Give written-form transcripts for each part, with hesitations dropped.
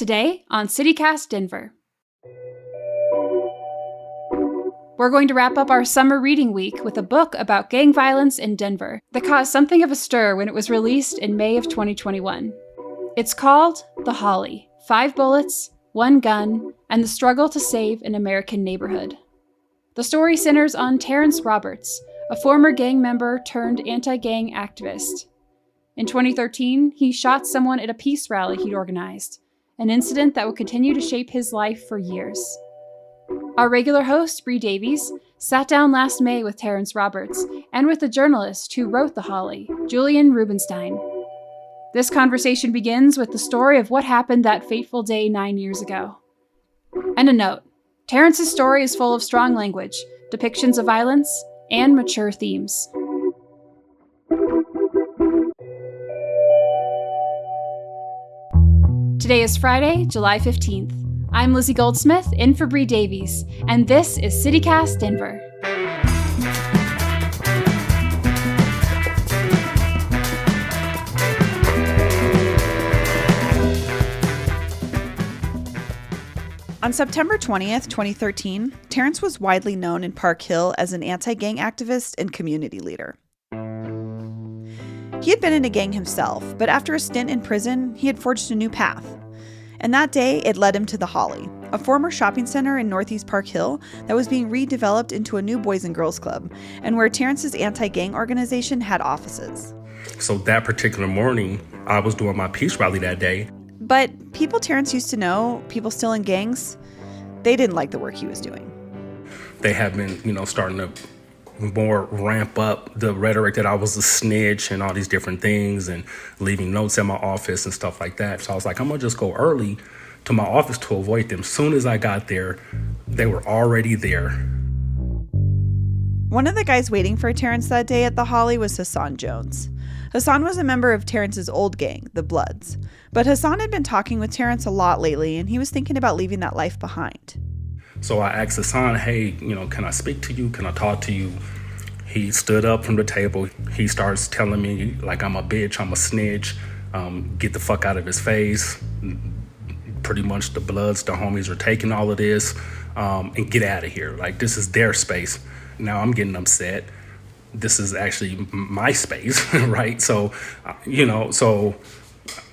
Today on CityCast Denver. We're going to wrap up our summer reading week with a book about gang violence in Denver that caused something of a stir when it was released in May of 2021. It's called The Holly: 5 Bullets, 1 Gun, and the Struggle to Save an American Neighborhood. The story centers on Terrence Roberts, a former gang member turned anti-gang activist. In 2013, he shot someone at a peace rally he'd organized, an incident that would continue to shape his life for years. Our regular host, Bree Davies, sat down last May with Terrence Roberts and with the journalist who wrote The Holly, Julian Rubenstein. This conversation begins with the story of what happened that fateful day 9 years ago. And a note, Terrence's story is full of strong language, depictions of violence, and mature themes. Today is Friday, July 15th. I'm Lizzie Goldsmith, in for Bree Davies, and this is CityCast Denver. On September 20th, 2013, Terrence was widely known in Park Hill as an anti-gang activist and community leader. He had been in a gang himself, but after a stint in prison, he had forged a new path. And that day, it led him to The Holly, a former shopping center in Northeast Park Hill that was being redeveloped into a new Boys and Girls Club, and where Terrence's anti-gang organization had offices. So that particular morning, I was doing my peace rally that day. But people Terrence used to know, people still in gangs, they didn't like the work he was doing. They have been, starting to more ramp up the rhetoric that I was a snitch and all these different things and leaving notes at my office and stuff like that. So I was like, I'm gonna just go early to my office to avoid them. Soon as I got there, they were already there. One of the guys waiting for Terrence that day at The Holly was Hassan Jones. Hassan was a member of Terrence's old gang, the Bloods. But Hassan had been talking with Terrence a lot lately, and he was thinking about leaving that life behind. So I asked Hassan, hey, can I speak to you? Can I talk to you? He stood up from the table. He starts telling me, like, I'm a bitch, I'm a snitch, get the fuck out of his face. Pretty much the Bloods, the homies are taking all of this, and get out of here. Like, this is their space. Now I'm getting upset. This is actually my space, right? So, so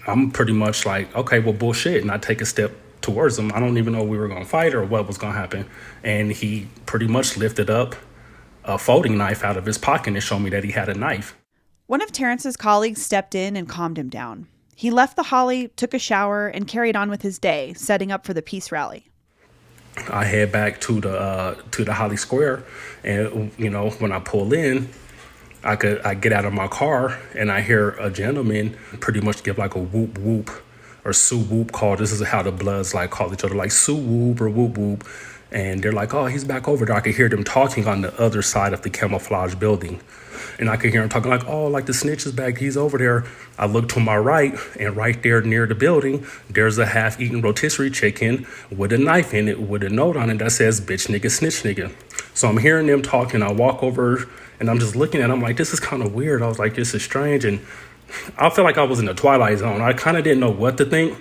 I'm pretty much like, okay, well, bullshit. And I take a step towards him. I don't even know if we were going to fight or what was going to happen. And he pretty much lifted up a folding knife out of his pocket and showed me that he had a knife. One of Terrence's colleagues stepped in and calmed him down. He left The Holly, took a shower, and carried on with his day, setting up for the peace rally. I head back to the Holly Square, and when I pull in, I get out of my car and I hear a gentleman pretty much give like a whoop whoop or sue whoop call. This is how the Bloods like call each other, like sue whoop or whoop whoop. And they're like, oh, he's back over there. I could hear them talking on the other side of the camouflage building. And I could hear him talking like, oh, like the snitch is back. He's over there. I look to my right, and right there near the building, there's a half-eaten rotisserie chicken with a knife in it with a note on it that says, bitch nigga, snitch nigga. So I'm hearing them talking. I walk over, and I'm just looking at them like, this is kind of weird. I was like, this is strange. And I feel like I was in the Twilight Zone. I kind of didn't know what to think.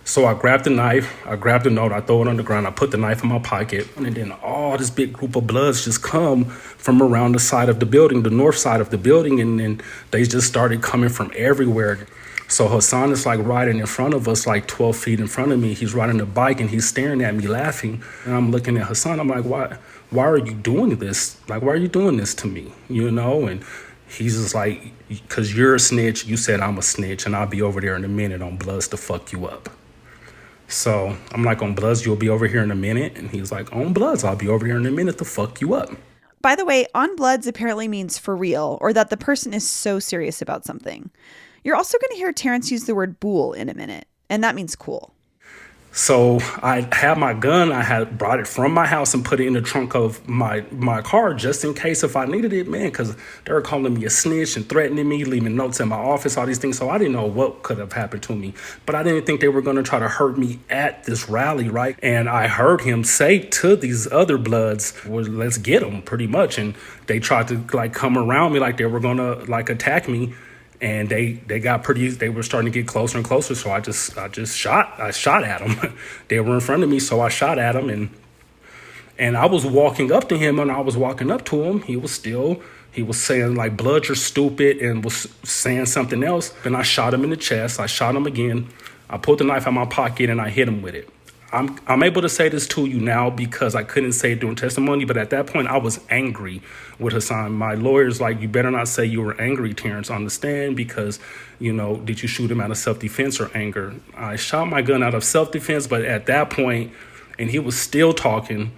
So I grabbed the knife, I grabbed the note, I throw it on the ground, I put the knife in my pocket, and then all this big group of Bloods just come from around the side of the building, the north side of the building, and then they just started coming from everywhere. So Hassan is like riding in front of us, like 12 feet in front of me. He's riding a bike and he's staring at me laughing. And I'm looking at Hassan, I'm like, why are you doing this? Like, why are you doing this to me? And he's just like, because you're a snitch, you said I'm a snitch, and I'll be over there in a minute on Bloods to fuck you up. So I'm like, on Bloods, you'll be over here in a minute. And he's like, on Bloods, I'll be over here in a minute to fuck you up. By the way, on Bloods apparently means for real, or that the person is so serious about something. You're also going to hear Terrence use the word bool in a minute, and that means cool. So I had my gun. I had brought it from my house and put it in the trunk of my car just in case if I needed it, man, because they were calling me a snitch and threatening me, leaving notes in my office, all these things. So I didn't know what could have happened to me. But I didn't think they were going to try to hurt me at this rally, right? And I heard him say to these other Bloods, well, let's get them, pretty much. And they tried to, like, come around me like they were going to, like, attack me. and they were starting to get closer and closer. So I shot at them. They were in front of me, so I shot at them, and I was walking up to him, and I was walking up to him. He was saying like, "Blood, you're stupid," and was saying something else. And I shot him in the chest. I shot him again. I pulled the knife out of my pocket and I hit him with it. I'm able to say this to you now because I couldn't say it during testimony, but at that point I was angry with Hassan. My lawyer's like, "You better not say you were angry, Terrence, on the stand, because, did you shoot him out of self-defense or anger?" I shot my gun out of self-defense, but at that point, and he was still talking,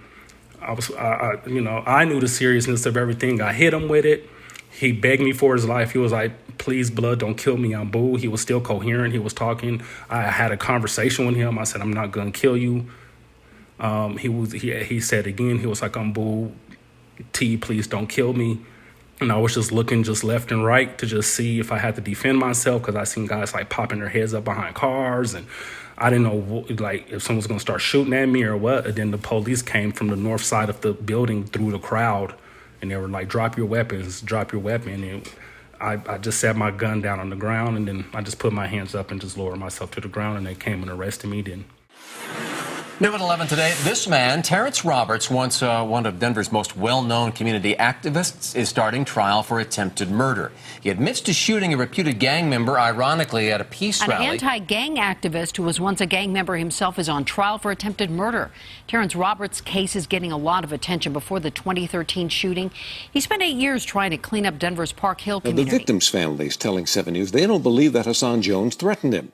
I knew the seriousness of everything. I hit him with it. He begged me for his life. He was like, "Please, blood, don't kill me. I'm Boo." He was still coherent. He was talking. I had a conversation with him. I said, "I'm not going to kill you." He said again, he was like, "I'm Boo. T, please don't kill me." And I was just looking just left and right to just see if I had to defend myself, because I seen guys like popping their heads up behind cars, and I didn't know if someone was going to start shooting at me or what. And then the police came from the north side of the building through the crowd, and they were like, "Drop your weapons, drop your weapon." And I just set my gun down on the ground, and then I just put my hands up and just lowered myself to the ground, and they came and arrested me then. New at 11 today, this man, Terrence Roberts, once one of Denver's most well-known community activists, is starting trial for attempted murder. He admits to shooting a reputed gang member, ironically, at a peace rally. An anti-gang activist who was once a gang member himself is on trial for attempted murder. Terrence Roberts' case is getting a lot of attention before the 2013 shooting. He spent 8 years trying to clean up Denver's Park Hill community. The victim's family is telling 7 News they don't believe that Hassan Jones threatened him.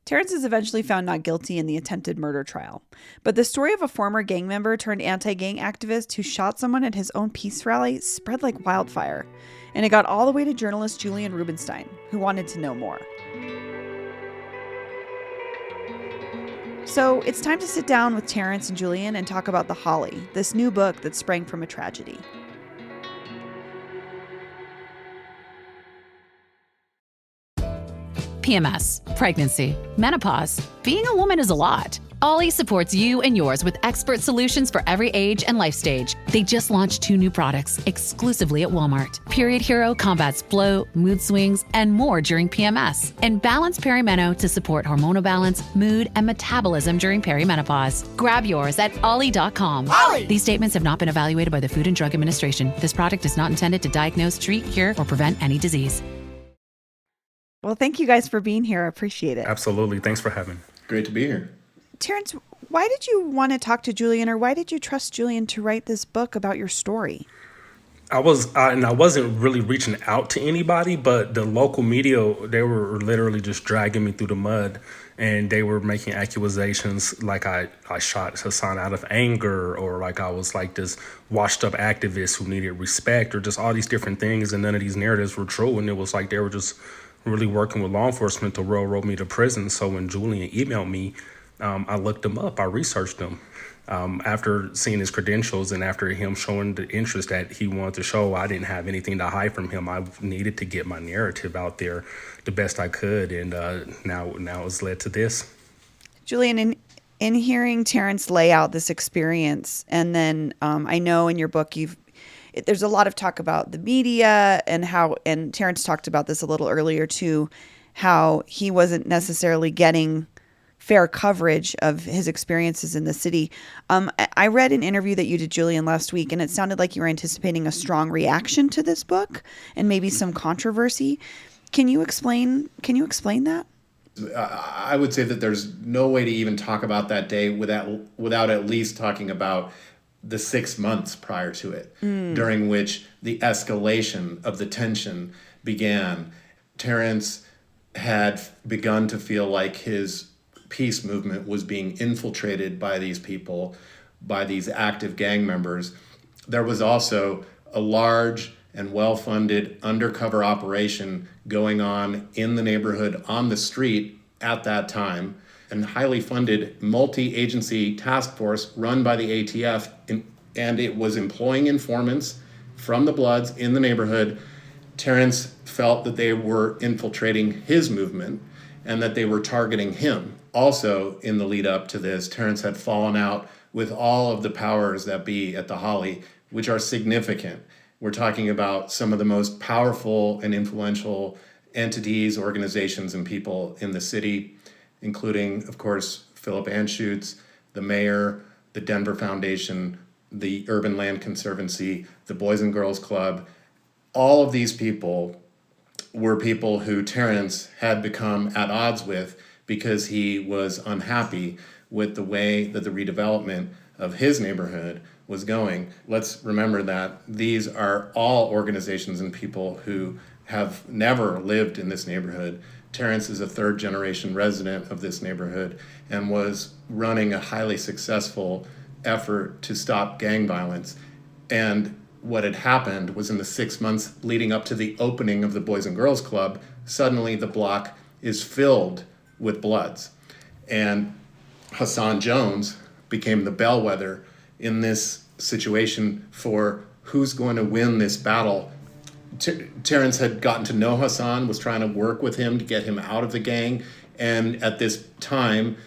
Terrence is eventually found not guilty in the attempted murder trial. But the story of a former gang member turned anti-gang activist who shot someone at his own peace rally spread like wildfire. And it got all the way to journalist Julian Rubenstein, who wanted to know more. So it's time to sit down with Terrence and Julian and talk about The Holly, this new book that sprang from a tragedy. PMS, pregnancy, menopause. Being a woman is a lot. Ollie supports you and yours with expert solutions for every age and life stage. They just launched 2 new products exclusively at Walmart. Period Hero combats bloat, mood swings, and more during PMS. And Balance Perimeno to support hormonal balance, mood, and metabolism during perimenopause. Grab yours at ollie.com. Ollie! These statements have not been evaluated by the Food and Drug Administration. This product is not intended to diagnose, treat, cure, or prevent any disease. Well, thank you guys for being here. I appreciate it. Absolutely. Thanks for having me. Great to be here. Terrence, why did you want to talk to Julian, or why did you trust Julian to write this book about your story? I wasn't really reaching out to anybody, but the local media, they were literally just dragging me through the mud, and they were making accusations like I shot Hassan out of anger, or like I was like this washed up activist who needed respect, or just all these different things, and none of these narratives were true. And it was like they were just really working with law enforcement to railroad me to prison. So when Julian emailed me, I looked him up. I researched him. After seeing his credentials and after him showing the interest that he wanted to show, I didn't have anything to hide from him. I needed to get my narrative out there the best I could, and now it's led to this. Julian, in hearing Terrence lay out this experience, and then I know in your book there's a lot of talk about the media and Terrence talked about this a little earlier too, how he wasn't necessarily getting fair coverage of his experiences in the city. I read an interview that you did, Julian, last week, and it sounded like you were anticipating a strong reaction to this book and maybe some controversy. Can you explain that? I would say that there's no way to even talk about that day without at least talking about the 6 months prior to it, during which the escalation of the tension began. Terrence had begun to feel like his peace movement was being infiltrated by these people, by these active gang members. There was also a large and well-funded undercover operation going on in the neighborhood, on the street at that time, and highly funded multi-agency task force run by the ATF, and it was employing informants from the Bloods in the neighborhood. Terrence felt that they were infiltrating his movement and that they were targeting him. Also, in the lead up to this, Terrence had fallen out with all of the powers that be at the Holly, which are significant. We're talking about some of the most powerful and influential entities, organizations, and people in the city, including, of course, Philip Anschutz, the mayor, the Denver Foundation, the Urban Land Conservancy, the Boys and Girls Club. All of these people were people who Terrence had become at odds with because he was unhappy with the way that the redevelopment of his neighborhood was going. Let's remember that these are all organizations and people who have never lived in this neighborhood. Terrence is a third-generation resident of this neighborhood and was running a highly successful effort to stop gang violence. And what had happened was in the 6 months leading up to the opening of the Boys and Girls Club, suddenly the block is filled with Bloods. And Hassan Jones became the bellwether in this situation for who's going to win this battle. Terrence had gotten to know Hassan, was trying to work with him to get him out of the gang. And at this time,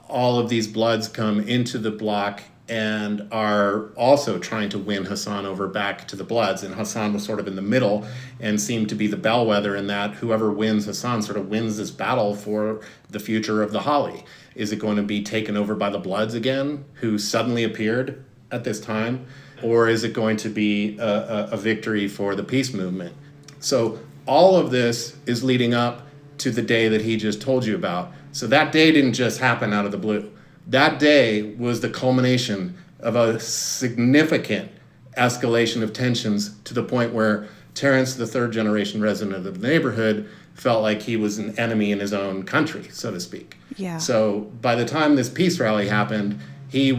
all of these Bloods come into the block and are also trying to win Hassan over back to the Bloods. And Hassan was sort of in the middle and seemed to be the bellwether in that whoever wins Hassan sort of wins this battle for the future of the Holly. Is it going to be taken over by the Bloods again, who suddenly appeared at this time? Or is it going to be a victory for the peace movement? So all of this is leading up to the day that he just told you about. So that day didn't just happen out of the blue. That day was the culmination of a significant escalation of tensions to the point where Terrence, the third-generation resident of the neighborhood, felt like he was an enemy in his own country, so to speak. Yeah. So by the time this peace rally happened, he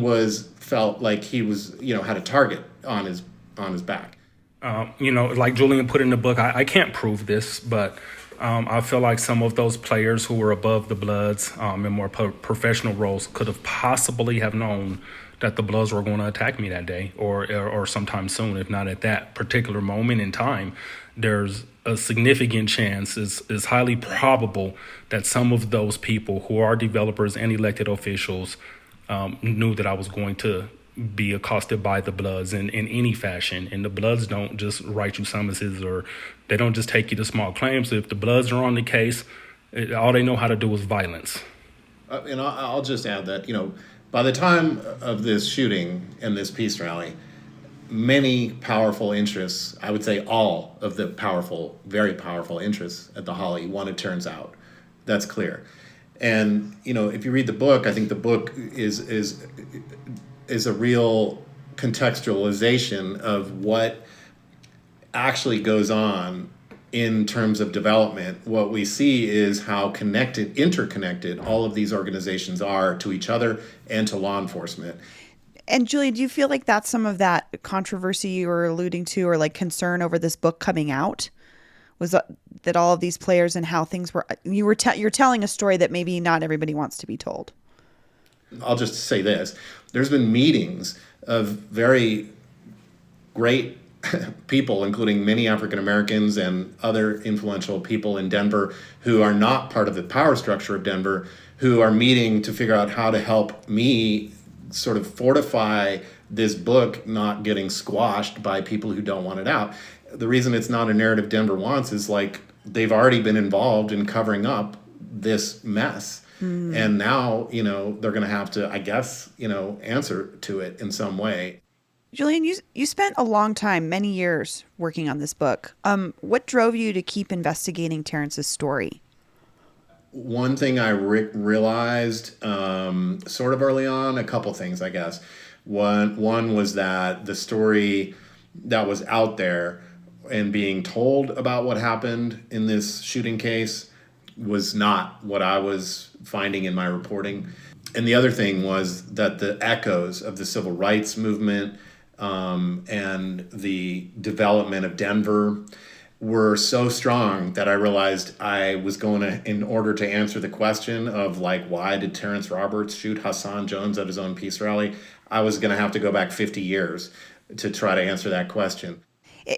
felt like he was, had a target on his back. Like Julian put in the book, I can't prove this, but I feel like some of those players who were above the Bloods in more professional roles could have possibly have known that the Bloods were going to attack me that day or sometime soon, if not at that particular moment in time. There's a significant chance, is highly probable, that some of those people who are developers and elected officials knew that I was going to be accosted by the Bloods in any fashion. And the Bloods don't just write you summonses, or they don't just take you to small claims. If the Bloods are on the case, all they know how to do is violence. And I'll just add that, by the time of this shooting and this peace rally, many powerful interests, I would say all of the very powerful interests at the Holly wanted Terrence out. That's clear. And, if you read the book, I think the book is a real contextualization of what actually goes on in terms of development. What we see is how interconnected all of these organizations are to each other and to law enforcement. And Julia, do you feel like that's some of that controversy you were alluding to, or like concern over this book coming out? Was that all of these players and how things were? You're telling a story that maybe not everybody wants to be told. I'll just say this: there's been meetings of very great people, including many African Americans and other influential people in Denver who are not part of the power structure of Denver, who are meeting to figure out how to help me sort of fortify this book not getting squashed by people who don't want it out. The reason it's not a narrative Denver wants is like they've already been involved in covering up this mess. And now, they're going to have to, I guess, answer to it in some way. Julian, you spent a long time, many years, working on this book. What drove you to keep investigating Terrence's story? One thing I realized sort of early on, a couple things, I guess. One was that the story that was out there and being told about what happened in this shooting case was not what I was finding in my reporting. And the other thing was that the echoes of the civil rights movement and the development of Denver were so strong that I realized I was going to, in order to answer the question of like, why did Terrence Roberts shoot Hassan Jones at his own peace rally, I was going to have to go back 50 years to try to answer that question.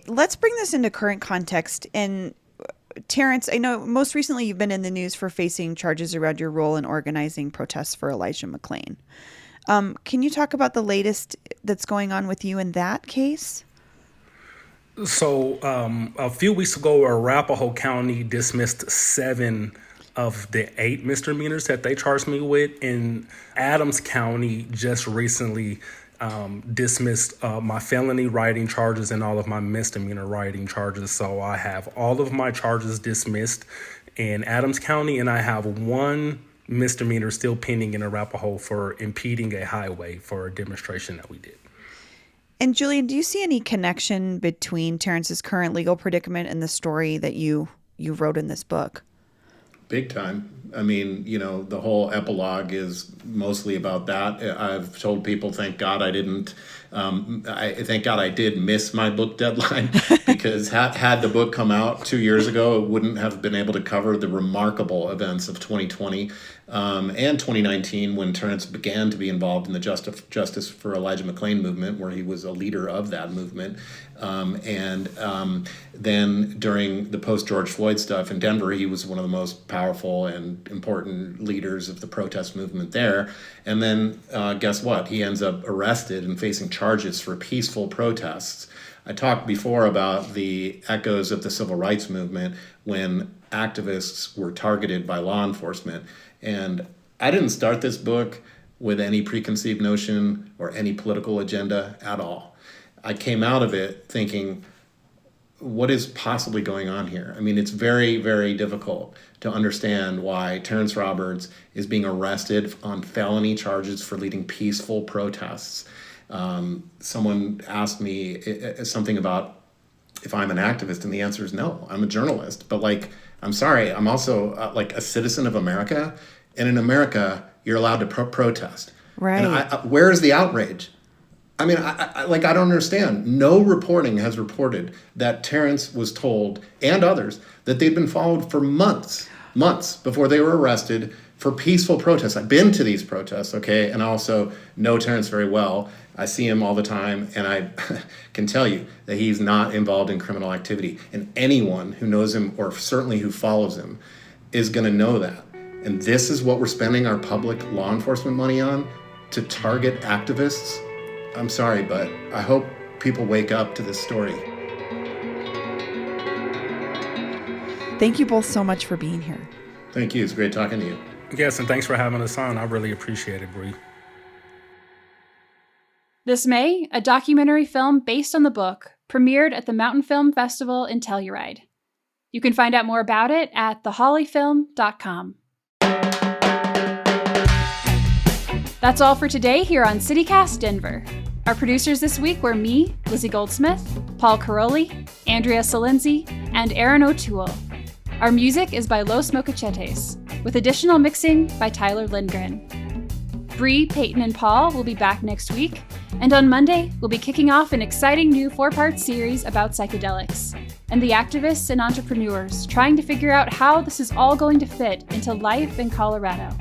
Let's bring this into current context. And Terrence, I know most recently you've been in the news for facing charges around your role in organizing protests for Elijah McClain. Can you talk about the latest that's going on with you in that case? So a few weeks ago, Arapahoe County dismissed 7 of the 8 misdemeanors that they charged me with. And Adams County just recently dismissed my felony writing charges and all of my misdemeanor writing charges. So I have all of my charges dismissed in Adams County, and I have 1 misdemeanor still pending in Arapahoe for impeding a highway for a demonstration that we did. And Julian, do you see any connection between Terrence's current legal predicament and the story that you wrote in this book? Big time. I mean, the whole epilogue is mostly about that. I've told people, thank God I didn't. Thank God I did miss my book deadline, because had the book come out 2 years ago, it wouldn't have been able to cover the remarkable events of 2020 and 2019, when Terrence began to be involved in the Justice for Elijah McClain movement, where he was a leader of that movement. Then during the post-George Floyd stuff in Denver, he was one of the most powerful and important leaders of the protest movement there. And then guess what? He ends up arrested and facing charges for peaceful protests. I talked before about the echoes of the civil rights movement when activists were targeted by law enforcement. And I didn't start this book with any preconceived notion or any political agenda at all. I came out of it thinking, what is possibly going on here? I mean, it's very, very difficult to understand why Terrence Roberts is being arrested on felony charges for leading peaceful protests. Someone asked me something about if I'm an activist, and the answer is no, I'm a journalist. But I'm sorry, I'm also a citizen of America, and in America, you're allowed to protest. Right. And where is the outrage? I mean, I don't understand. No reporting has reported that Terrence was told, and others, that they'd been followed for months before they were arrested for peaceful protests. I've been to these protests, okay, and I also know Terrence very well. I see him all the time, and I can tell you that he's not involved in criminal activity. And anyone who knows him, or certainly who follows him, is going to know that. And this is what we're spending our public law enforcement money on, to target activists. I'm sorry, but I hope people wake up to this story. Thank you both so much for being here. Thank you. It's great talking to you. Yes, and thanks for having us on. I really appreciate it, Bree. This May, a documentary film based on the book premiered at the Mountain Film Festival in Telluride. You can find out more about it at thehollyfilm.com. That's all for today here on CityCast Denver. Our producers this week were me, Lizzie Goldsmith, Paul Caroli, Andrea Salenzi, and Aaron O'Toole. Our music is by Los Mocachetes, with additional mixing by Tyler Lindgren. Bree, Peyton, and Paul will be back next week, and on Monday, we'll be kicking off an exciting new 4-part series about psychedelics and the activists and entrepreneurs trying to figure out how this is all going to fit into life in Colorado.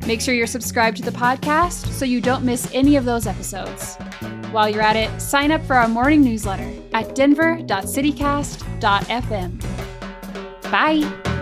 Make sure you're subscribed to the podcast so you don't miss any of those episodes. While you're at it, sign up for our morning newsletter at denver.citycast.fm. Bye!